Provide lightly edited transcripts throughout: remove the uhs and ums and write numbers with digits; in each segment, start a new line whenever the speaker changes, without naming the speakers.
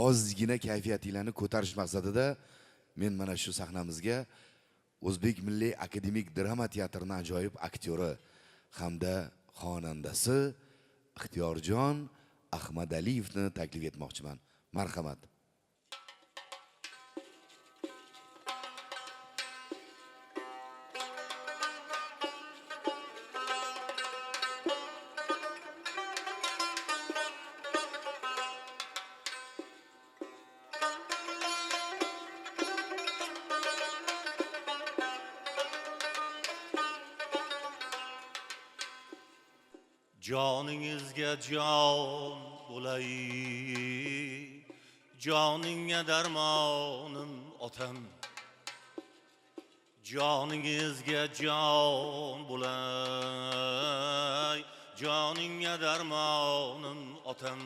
ozgina kayfiyatinglarni ko'tarish maqsadida men mana shu sahnamizga O'zbek Milliy akademik drama teatrining ajoyib aktyori hamda xonandasi Ixtiyorjon Ahmadaliyevni taklif etmoqchiman. Marhamat.
Joningizga jon bo'lay, joningga darmonim otam. Joningizga jon bo'lay, joningga darmonim otam.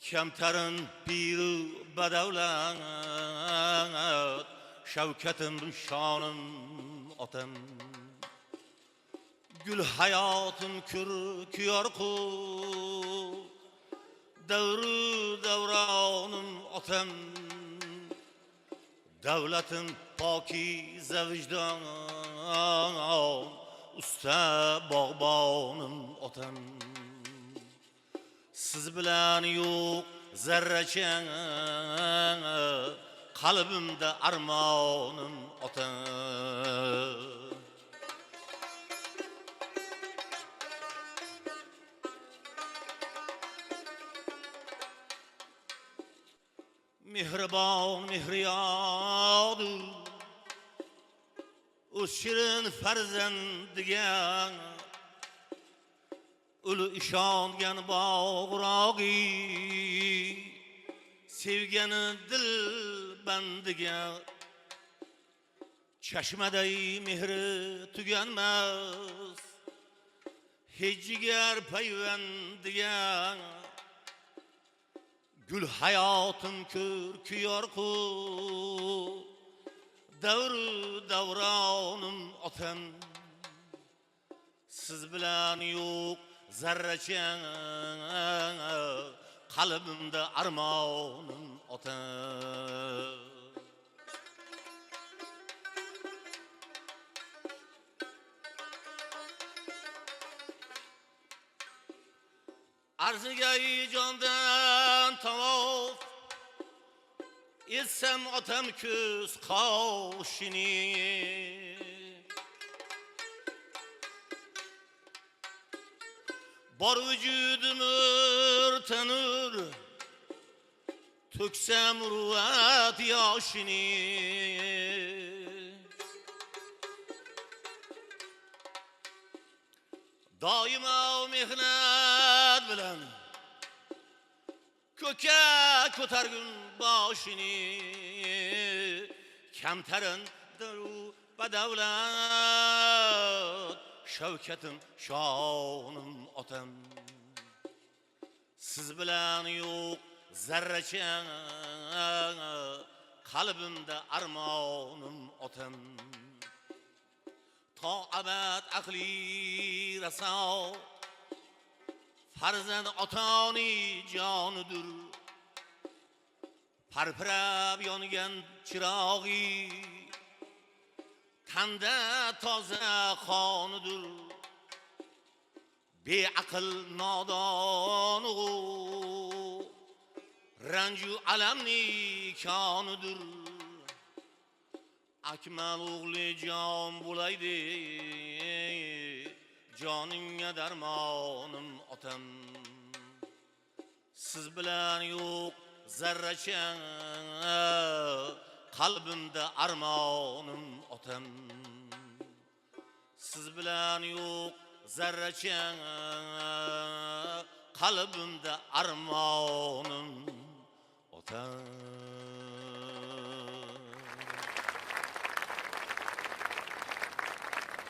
Kamtarin piru badavlat, shavkatim shonim otam. Gül hayatın kürküyor ku, devru devranım otem. Devletin pakize vicdan, usta bağbanım otem. Siz bilen yok zerreçe, kalbimde armağanım otem. Mihriban mihriyadu, o şirin ferzendige, ulu işangen bağragi, sevgeni dil bendige. Çeşmedey mihri tügenmez, hicciger peyvendige. Gül hayatın kürküyor ku, devru devranım otem. Siz bilen yok zerreçe, kalbimde armağanım otem. Arzıgayı candan tavaf etsem otam köz kaşini. Bar vücudum örtenir, töksem ruhat yaşini. Daima mehnet bilen köke ko'targun boshini. Kamtarin daru badavlat, shavkatim shonim otam. Siz bilan yo'q zarracha, qalbimda armonim otam. Ta abad aqli raso, farzand otani jonidir. Parpirab yongan chirog'i, tanda toza qonidir. Beaql nodon u, ranju alamni konidir. Akmal o'g'li jon bo'laydi, joningga darmonim otam. Siz bilan yo'q zarracha, qalbimda armonim otam. Siz bilan yo'q zarracha, qalbimda armonim otam.